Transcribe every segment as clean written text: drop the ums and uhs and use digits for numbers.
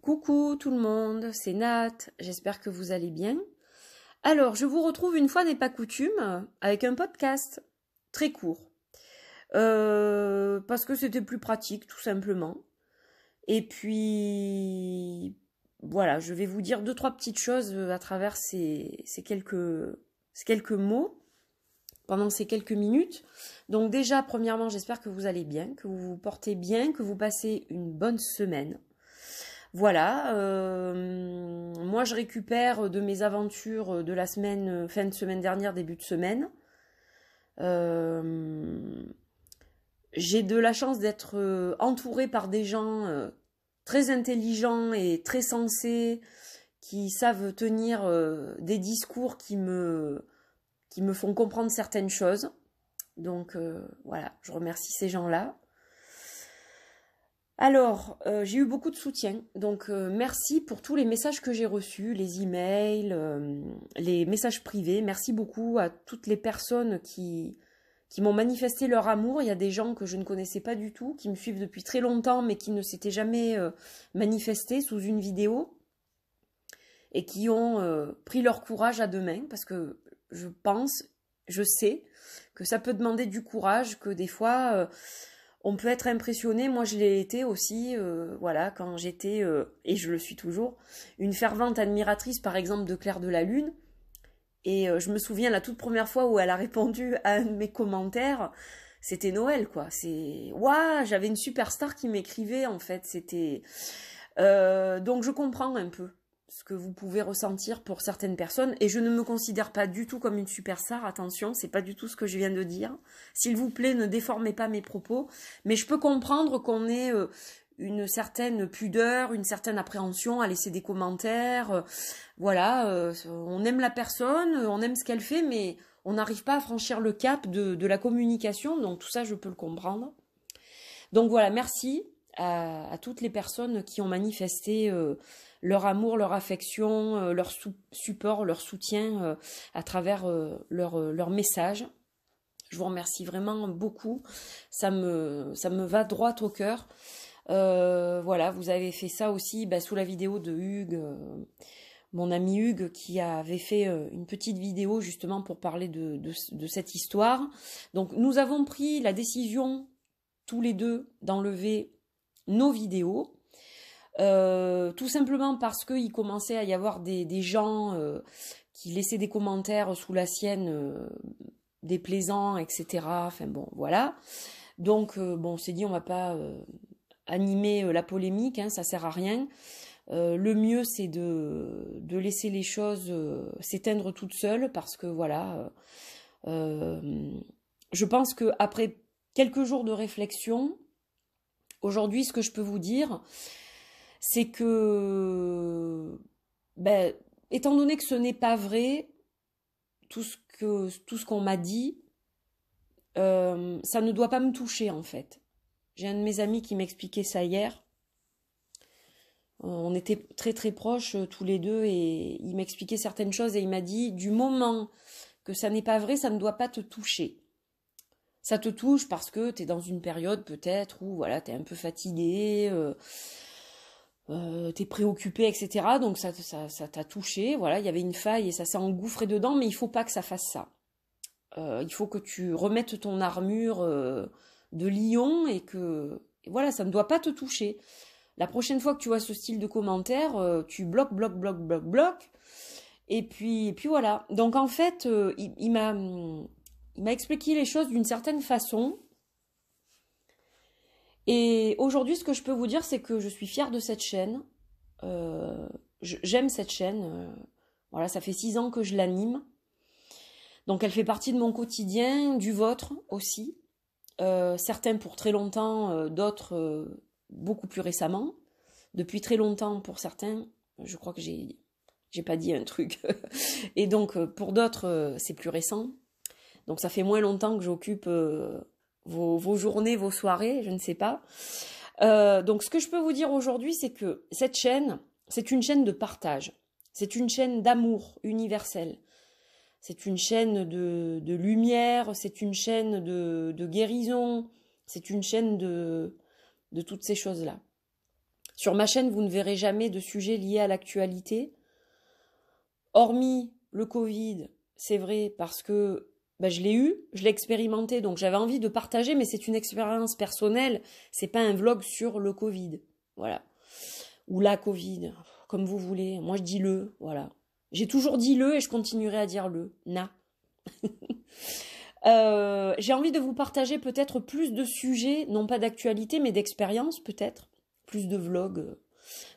Coucou tout le monde, c'est Nat, j'espère que vous allez bien. Alors, je vous retrouve une fois n'est pas coutume avec un podcast très court. Parce que c'était plus pratique tout simplement. Et puis, voilà, je vais vous dire deux, trois petites choses à travers ces quelques mots, pendant ces quelques minutes. Donc déjà, premièrement, j'espère que vous allez bien, que vous vous portez bien, que vous passez une bonne semaine. Voilà, moi je récupère de mes aventures de la semaine, fin de semaine dernière, début de semaine. J'ai de la chance d'être entourée par des gens très intelligents et très sensés, qui savent tenir des discours qui me font comprendre certaines choses. Donc voilà, je remercie ces gens-là. Alors, j'ai eu beaucoup de soutien, donc merci pour tous les messages que j'ai reçus, les emails, les messages privés. Merci beaucoup à toutes les personnes qui m'ont manifesté leur amour. Il y a des gens que je ne connaissais pas du tout, qui me suivent depuis très longtemps, mais qui ne s'étaient jamais manifestés sous une vidéo et qui ont pris leur courage à deux mains, parce que je sais que ça peut demander du courage, que des fois... on peut être impressionné, moi je l'ai été aussi, voilà, quand j'étais, et je le suis toujours, une fervente admiratrice par exemple de Claire de la Lune. Et je me souviens la toute première fois où elle a répondu à un de mes commentaires, c'était Noël quoi. C'est waouh, j'avais une superstar qui m'écrivait en fait. C'était donc je comprends un peu ce que vous pouvez ressentir pour certaines personnes, et je ne me considère pas du tout comme une superstar, attention, c'est pas du tout ce que je viens de dire. S'il vous plaît, ne déformez pas mes propos, mais je peux comprendre qu'on ait une certaine pudeur, une certaine appréhension à laisser des commentaires, voilà, on aime la personne, on aime ce qu'elle fait, mais on n'arrive pas à franchir le cap de la communication, donc tout ça je peux le comprendre. Donc voilà, merci à toutes les personnes qui ont manifesté leur amour, leur affection, leur support, leur soutien à travers leurs messages. Je vous remercie vraiment beaucoup. Ça me va droit au cœur. Voilà, vous avez fait ça aussi sous la vidéo de Hugues, mon ami Hugues, qui avait fait une petite vidéo justement pour parler de cette histoire. Donc nous avons pris la décision tous les deux d'enlever nos vidéos. Tout simplement parce qu'il commençait à y avoir des gens qui laissaient des commentaires sous la sienne déplaisants, etc. Enfin bon, voilà. Donc on s'est dit on va pas animer la polémique, hein, ça sert à rien. Le mieux c'est de laisser les choses s'éteindre toutes seules, parce que voilà, je pense que après quelques jours de réflexion, aujourd'hui ce que je peux vous dire, c'est que, étant donné que ce n'est pas vrai, tout ce qu'on m'a dit, ça ne doit pas me toucher en fait. J'ai un de mes amis qui m'expliquait ça hier. On était très très proches tous les deux, et il m'expliquait certaines choses et il m'a dit, du moment que ça n'est pas vrai, ça ne doit pas te toucher. Ça te touche parce que tu es dans une période peut-être où voilà, tu es un peu fatigué, t'es préoccupé, etc. Donc ça t'a touché, voilà, il y avait une faille et ça s'est engouffré dedans, mais il faut pas que ça fasse ça. Il faut que tu remettes ton armure de lion, et voilà, ça ne doit pas te toucher. La prochaine fois que tu vois ce style de commentaire, tu bloques, et puis voilà. Donc en fait, il m'a expliqué les choses d'une certaine façon. Et aujourd'hui, ce que je peux vous dire, c'est que je suis fière de cette chaîne. J'aime cette chaîne. Voilà, ça fait 6 ans que je l'anime. Donc elle fait partie de mon quotidien, du vôtre aussi. Certains pour très longtemps, d'autres beaucoup plus récemment. Depuis très longtemps pour certains, je crois que j'ai pas dit un truc. Et donc pour d'autres, c'est plus récent. Donc ça fait moins longtemps que j'occupe... vos journées, vos soirées, je ne sais pas. Donc ce que je peux vous dire aujourd'hui, c'est que cette chaîne, c'est une chaîne de partage. C'est une chaîne d'amour universel. C'est une chaîne de lumière, c'est une chaîne de guérison, c'est une chaîne de toutes ces choses-là. Sur ma chaîne, vous ne verrez jamais de sujets liés à l'actualité. Hormis le Covid, c'est vrai, parce que je l'ai eu, je l'ai expérimenté, donc j'avais envie de partager, mais c'est une expérience personnelle, c'est pas un vlog sur le Covid. Voilà. Ou la Covid, comme vous voulez. Moi, je dis le, voilà. J'ai toujours dit le et je continuerai à dire le. Na. J'ai envie de vous partager peut-être plus de sujets, non pas d'actualité, mais d'expérience peut-être. Plus de vlogs.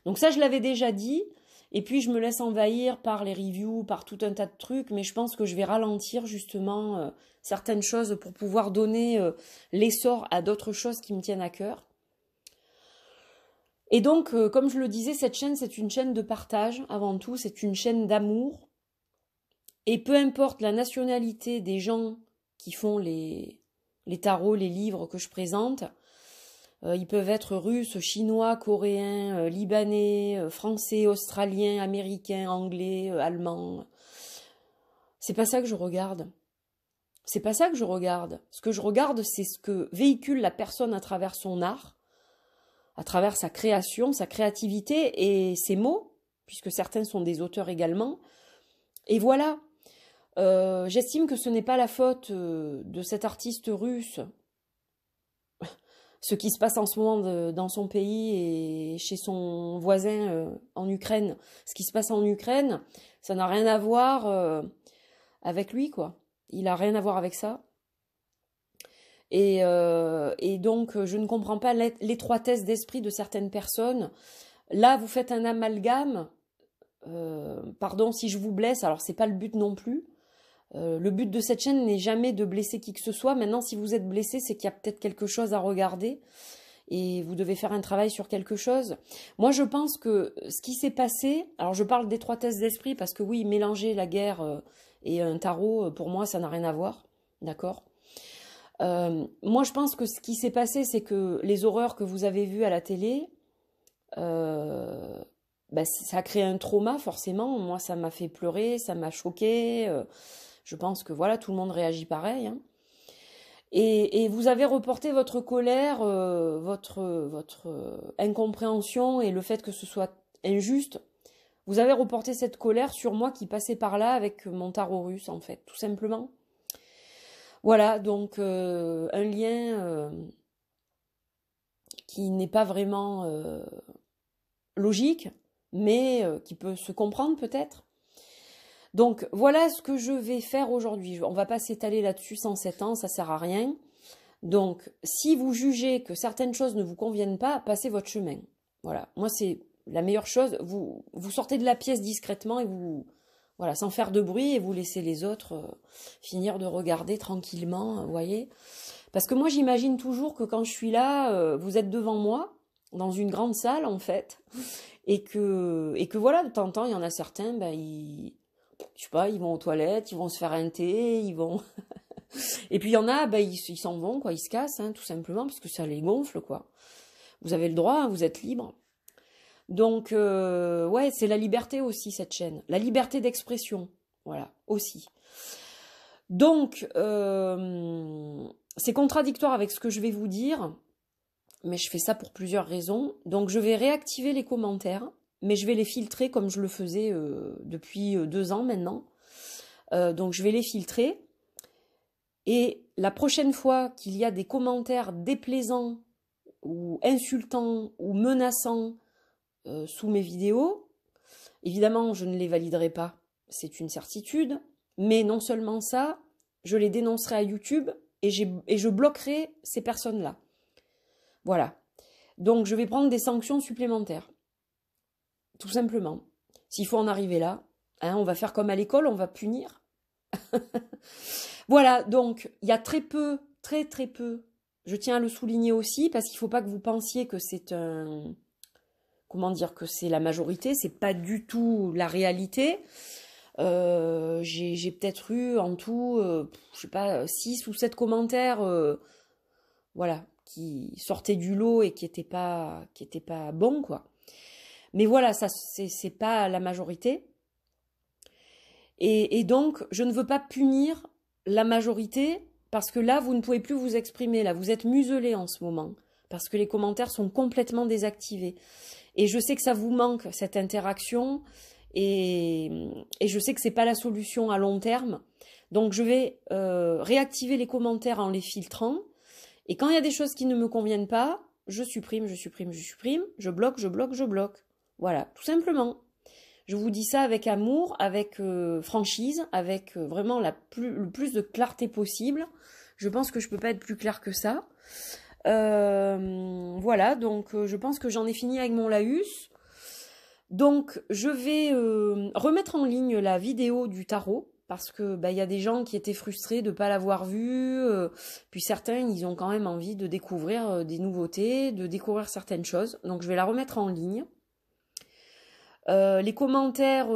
Donc ça, je l'avais déjà dit. Et puis, je me laisse envahir par les reviews, par tout un tas de trucs. Mais je pense que je vais ralentir justement certaines choses pour pouvoir donner l'essor à d'autres choses qui me tiennent à cœur. Et donc, comme je le disais, cette chaîne, c'est une chaîne de partage avant tout. C'est une chaîne d'amour. Et peu importe la nationalité des gens qui font les tarots, les livres que je présente, ils peuvent être russes, chinois, coréens, libanais, français, australiens, américains, anglais, allemands. C'est pas ça que je regarde. C'est pas ça que je regarde. Ce que je regarde, c'est ce que véhicule la personne à travers son art, à travers sa création, sa créativité et ses mots, puisque certains sont des auteurs également. Et voilà. J'estime que ce n'est pas la faute de cet artiste russe, ce qui se passe en ce moment dans son pays et chez son voisin en Ukraine. Ce qui se passe en Ukraine, ça n'a rien à voir avec lui, quoi. Il n'a rien à voir avec ça. Et donc, je ne comprends pas l'étroitesse d'esprit de certaines personnes. Là, vous faites un amalgame. Pardon si je vous blesse, alors c'est pas le but non plus. Le but de cette chaîne n'est jamais de blesser qui que ce soit. Maintenant, si vous êtes blessé, c'est qu'il y a peut-être quelque chose à regarder et vous devez faire un travail sur quelque chose. Moi, je pense que ce qui s'est passé, alors je parle d'étroitesse d'esprit parce que oui, mélanger la guerre et un tarot, pour moi, ça n'a rien à voir, d'accord ? Moi, je pense que ce qui s'est passé, c'est que les horreurs que vous avez vues à la télé, ça a créé un trauma, forcément. Moi, ça m'a fait pleurer, ça m'a choqué. Je pense que voilà, tout le monde réagit pareil. Hein. Et vous avez reporté votre colère, votre incompréhension et le fait que ce soit injuste. Vous avez reporté cette colère sur moi qui passais par là avec mon tarot russe, en fait, tout simplement. Voilà, donc un lien qui n'est pas vraiment logique, mais qui peut se comprendre peut-être. Donc voilà ce que je vais faire aujourd'hui. On va pas s'étaler là-dessus 107 ans, ça sert à rien. Donc si vous jugez que certaines choses ne vous conviennent pas, passez votre chemin. Voilà, moi c'est la meilleure chose. Vous sortez de la pièce discrètement et vous voilà, sans faire de bruit et vous laissez les autres finir de regarder tranquillement, vous voyez. Parce que moi j'imagine toujours que quand je suis là, vous êtes devant moi dans une grande salle en fait, et que voilà, de temps en temps il y en a certains, je sais pas, ils vont aux toilettes, ils vont se faire un thé, ils vont... Et puis il y en a, ils s'en vont, quoi, ils se cassent, hein, tout simplement, parce que ça les gonfle, quoi. Vous avez le droit, hein, vous êtes libre. Donc, ouais, c'est la liberté aussi, cette chaîne. La liberté d'expression, voilà, aussi. Donc, c'est contradictoire avec ce que je vais vous dire, mais je fais ça pour plusieurs raisons. Donc, je vais réactiver les commentaires, mais je vais les filtrer comme je le faisais depuis 2 ans maintenant. Donc je vais les filtrer. Et la prochaine fois qu'il y a des commentaires déplaisants ou insultants ou menaçants sous mes vidéos, évidemment je ne les validerai pas, c'est une certitude. Mais non seulement ça, je les dénoncerai à YouTube et je bloquerai ces personnes-là. Voilà. Donc je vais prendre des sanctions supplémentaires. Tout simplement. S'il faut en arriver là, hein, on va faire comme à l'école, on va punir. Voilà, donc il y a très peu, très peu, je tiens à le souligner aussi, parce qu'il ne faut pas que vous pensiez que c'est que c'est la majorité, c'est pas du tout la réalité. J'ai peut-être eu en tout, je sais pas, 6 ou 7 commentaires, voilà, qui sortaient du lot et qui étaient pas bons, quoi. Mais voilà, ça c'est pas la majorité. Et donc, je ne veux pas punir la majorité, parce que là, vous ne pouvez plus vous exprimer, là, vous êtes muselé en ce moment. parce que les commentaires sont complètement désactivés. Et je sais que ça vous manque, cette interaction, et je sais que c'est pas la solution à long terme. Donc je vais réactiver les commentaires en les filtrant. Et quand il y a des choses qui ne me conviennent pas, je supprime, je bloque, je bloque. Voilà, tout simplement. Je vous dis ça avec amour, avec franchise, avec vraiment le plus de clarté possible. Je pense que je peux pas être plus claire que ça. Voilà, donc je pense que j'en ai fini avec mon laïus. Donc je vais remettre en ligne la vidéo du tarot, parce que bah, y a des gens qui étaient frustrés de ne pas l'avoir vu, puis certains ils ont quand même envie de découvrir des nouveautés, de découvrir certaines choses. Donc je vais la remettre en ligne. Les commentaires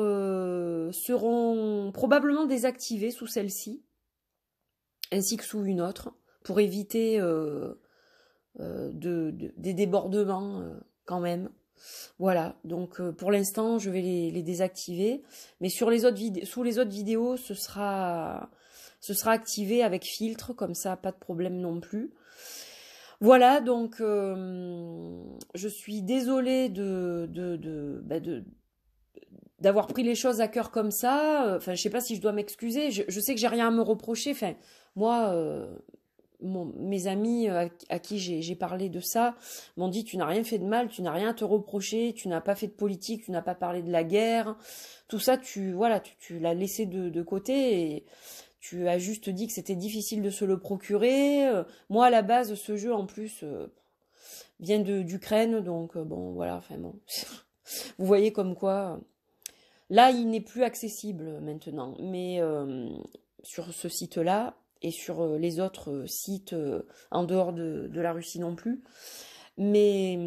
seront probablement désactivés sous celle-ci, ainsi que sous une autre, pour éviter des débordements quand même. Voilà, donc pour l'instant je vais les désactiver, mais sous les autres vidéos ce sera activé avec filtre, comme ça pas de problème non plus. Voilà, donc je suis désolée d'avoir pris les choses à cœur comme ça. Enfin, je sais pas si je dois m'excuser. Je sais que j'ai rien à me reprocher. Enfin, moi, mes amis à qui j'ai parlé de ça m'ont dit: tu n'as rien fait de mal, tu n'as rien à te reprocher, tu n'as pas fait de politique, tu n'as pas parlé de la guerre. Tout ça, tu l'as laissé de côté et tu as juste dit que c'était difficile de se le procurer. Moi, à la base, ce jeu, en plus, vient d'Ukraine, donc bon, voilà, enfin bon. Vous voyez comme quoi... Là, il n'est plus accessible maintenant, mais sur ce site-là et sur les autres sites en dehors de la Russie non plus. Mais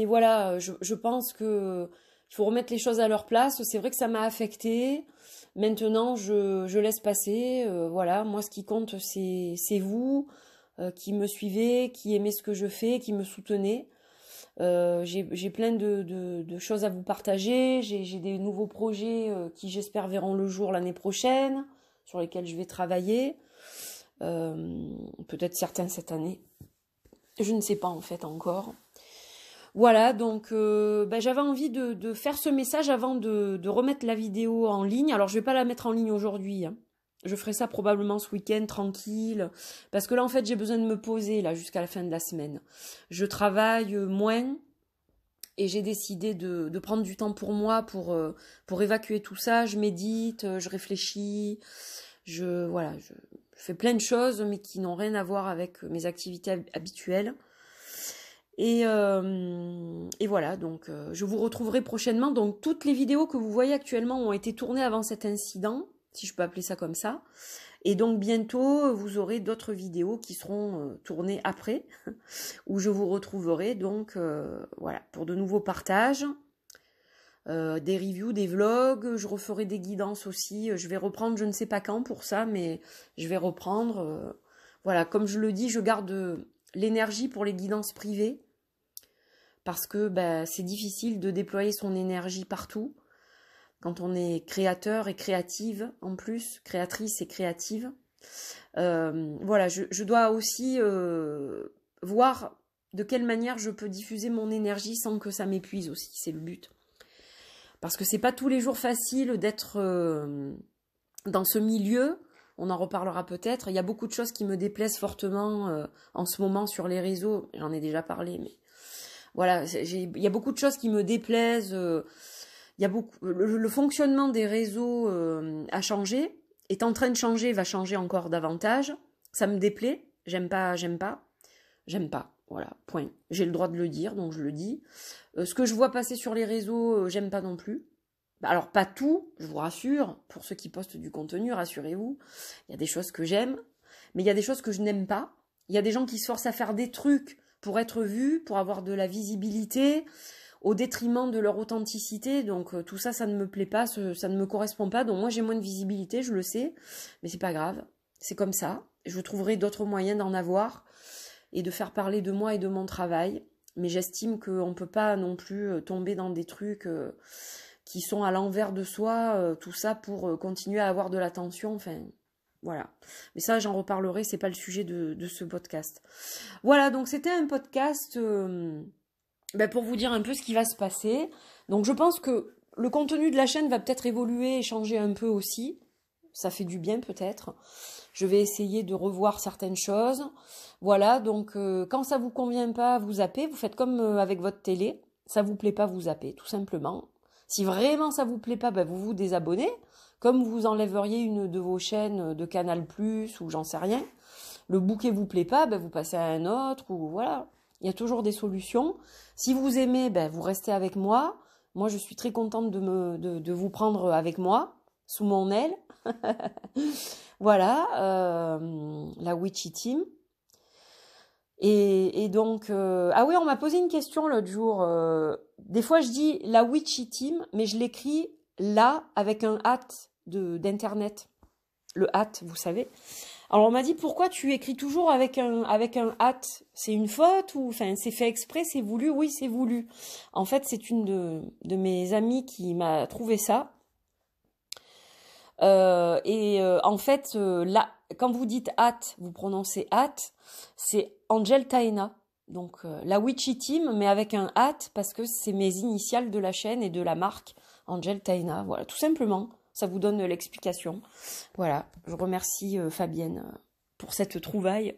voilà, je pense que il faut remettre les choses à leur place. C'est vrai que ça m'a affectée. Maintenant, je laisse passer. Voilà, moi, ce qui compte, c'est vous qui me suivez, qui aimez ce que je fais, qui me soutenez. J'ai plein de choses à vous partager. J'ai des nouveaux projets qui, j'espère, verront le jour l'année prochaine, sur lesquels je vais travailler. Peut-être certains cette année. Je ne sais pas en fait encore. Voilà, donc j'avais envie de faire ce message avant de remettre la vidéo en ligne. Alors je vais pas la mettre en ligne aujourd'hui, hein. Je ferai ça probablement ce week-end, tranquille. Parce que là, en fait, j'ai besoin de me poser là jusqu'à la fin de la semaine. Je travaille moins et j'ai décidé de prendre du temps pour moi, pour évacuer tout ça. Je médite, je réfléchis, je fais plein de choses, mais qui n'ont rien à voir avec mes activités habituelles. Et voilà, donc je vous retrouverai prochainement. Donc toutes les vidéos que vous voyez actuellement ont été tournées avant cet incident, si je peux appeler ça comme ça. Et donc bientôt, vous aurez d'autres vidéos qui seront tournées après, où je vous retrouverai donc voilà, pour de nouveaux partages, des reviews, des vlogs. Je referai des guidances aussi. Je vais reprendre, je ne sais pas quand pour ça, mais je vais reprendre. Voilà, comme je le dis, je garde l'énergie pour les guidances privées, parce que c'est difficile de déployer son énergie partout. Quand on est créateur et créative, en plus, créatrice et créative. Voilà, je dois aussi voir de quelle manière je peux diffuser mon énergie sans que ça m'épuise aussi, c'est le but. Parce que c'est pas tous les jours facile d'être dans ce milieu, on en reparlera peut-être. Il y a beaucoup de choses qui me déplaisent fortement en ce moment sur les réseaux, j'en ai déjà parlé, mais voilà, il y a beaucoup de choses qui me déplaisent. Il y a le fonctionnement des réseaux a changé, est en train de changer, va changer encore davantage. Ça me déplaît, j'aime pas. Voilà, point. J'ai le droit de le dire, donc je le dis. Ce que je vois passer sur les réseaux, j'aime pas non plus. Alors pas tout, je vous rassure, pour ceux qui postent du contenu, rassurez-vous. Il y a des choses que j'aime, mais il y a des choses que je n'aime pas. Il y a des gens qui se forcent à faire des trucs pour être vus, pour avoir de la visibilité, au détriment de leur authenticité. Donc tout ça, ça ne me plaît pas, ça ne me correspond pas. Donc moi, j'ai moins de visibilité, je le sais, mais c'est pas grave. C'est comme ça. Je trouverai d'autres moyens d'en avoir et de faire parler de moi et de mon travail. Mais j'estime qu'on ne peut pas non plus tomber dans des trucs qui sont à l'envers de soi, tout ça pour continuer à avoir de l'attention. Enfin, Voilà. Mais ça, j'en reparlerai, c'est pas le sujet de ce podcast. Voilà, donc c'était un podcast pour vous dire un peu ce qui va se passer. Donc je pense que le contenu de la chaîne va peut-être évoluer et changer un peu aussi. Ça fait du bien peut-être. Je vais essayer de revoir certaines choses. Voilà, donc quand ça vous convient pas, vous zappez. Vous faites comme avec votre télé. Ça vous plaît pas, vous zappez, tout simplement. Si vraiment ça vous plaît pas, vous vous désabonnez. Comme vous enlèveriez une de vos chaînes de Canal+, ou j'en sais rien. Le bouquet vous plaît pas, vous passez à un autre, ou voilà. Il y a toujours des solutions. Si vous aimez, vous restez avec moi. Moi, je suis très contente de vous prendre avec moi, sous mon aile. Voilà, la Witchy Team. Et donc, ah oui, on m'a posé une question l'autre jour. Des fois, je dis la Witchy Team, mais je l'écris là avec un hâte d'internet. Le hâte, vous savez. Alors on m'a dit pourquoi tu écris toujours avec un hâte, c'est une faute ou enfin c'est fait exprès, c'est voulu? Oui, c'est voulu. En fait, c'est une de mes amies qui m'a trouvé ça. En fait, là, quand vous dites hâte, vous prononcez hâte, c'est Angel Taena. Donc la Witchy Team, mais avec un hâte parce que c'est mes initiales de la chaîne et de la marque Angel Taena. Voilà, tout simplement. Ça vous donne l'explication. Voilà, je remercie Fabienne pour cette trouvaille.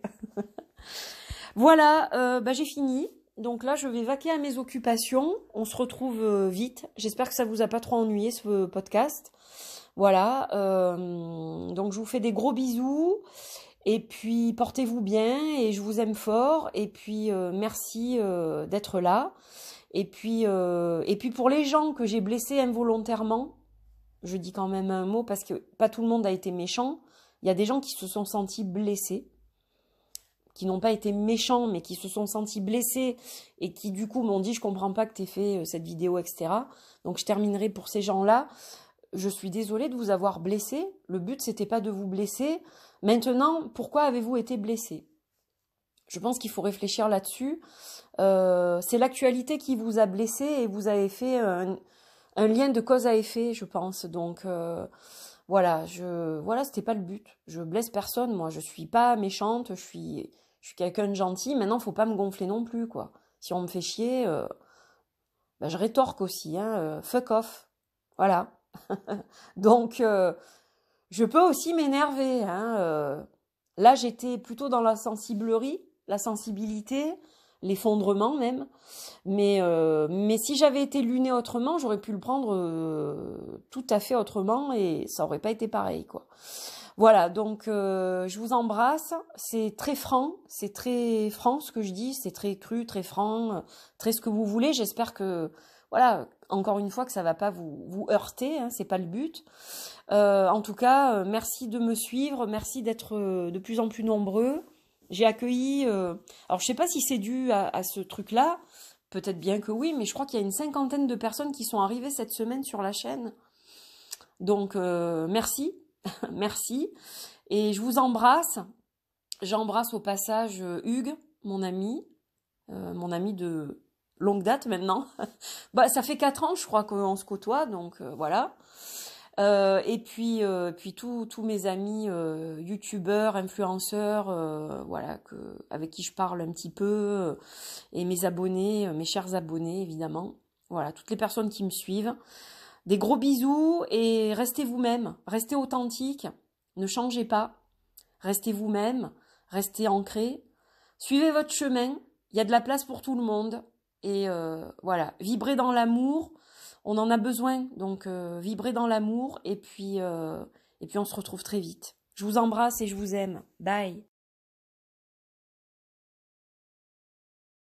Voilà, j'ai fini. Donc là, je vais vaquer à mes occupations. On se retrouve vite. J'espère que ça vous a pas trop ennuyé ce podcast. Voilà, donc je vous fais des gros bisous. Et puis portez-vous bien et je vous aime fort. Et puis merci d'être là. Et puis pour les gens que j'ai blessés involontairement, je dis quand même un mot parce que pas tout le monde a été méchant. Il y a des gens qui se sont sentis blessés, qui n'ont pas été méchants, mais qui se sont sentis blessés et qui du coup m'ont dit je comprends pas que t'aies fait cette vidéo, etc. Donc je terminerai pour ces gens-là. Je suis désolée de vous avoir blessé. Le but c'était pas de vous blesser. Maintenant, pourquoi avez-vous été blessé? Je pense qu'il faut réfléchir là-dessus. C'est l'actualité qui vous a blessé et vous avez fait un lien de cause à effet, je pense. Donc voilà, c'était pas le but. Je blesse personne, moi. Je suis pas méchante, je suis quelqu'un de gentil. Maintenant, faut pas me gonfler non plus, quoi. Si on me fait chier, je rétorque aussi, hein. Fuck off. Voilà. Donc je peux aussi m'énerver, hein. Là, j'étais plutôt dans la sensiblerie, la sensibilité, l'effondrement même. Mais si j'avais été lunée autrement, j'aurais pu le prendre tout à fait autrement et ça aurait pas été pareil, quoi. Voilà, donc je vous embrasse. C'est très franc ce que je dis, c'est très cru, très franc, très ce que vous voulez. J'espère que, voilà, encore une fois, que ça va pas vous heurter, hein, c'est pas le but. En tout cas, merci de me suivre, merci d'être de plus en plus nombreux. J'ai accueilli, alors je sais pas si c'est dû à ce truc-là, peut-être bien que oui, mais je crois qu'il y a une 50aine de personnes qui sont arrivées cette semaine sur la chaîne. Donc merci, merci. Et je vous embrasse. J'embrasse au passage Hugues, mon ami de longue date maintenant. Ça fait 4 ans, je crois, qu'on se côtoie, donc voilà. Et puis tous mes amis youtubeurs, influenceurs, voilà, avec qui je parle un petit peu, et mes abonnés, mes chers abonnés évidemment. Voilà, toutes les personnes qui me suivent. Des gros bisous et restez vous-même, restez authentique, ne changez pas, restez vous-même, restez ancrés, suivez votre chemin, il y a de la place pour tout le monde et voilà, vibrez dans l'amour. On en a besoin, donc vibrez dans l'amour et puis on se retrouve très vite. Je vous embrasse et je vous aime. Bye.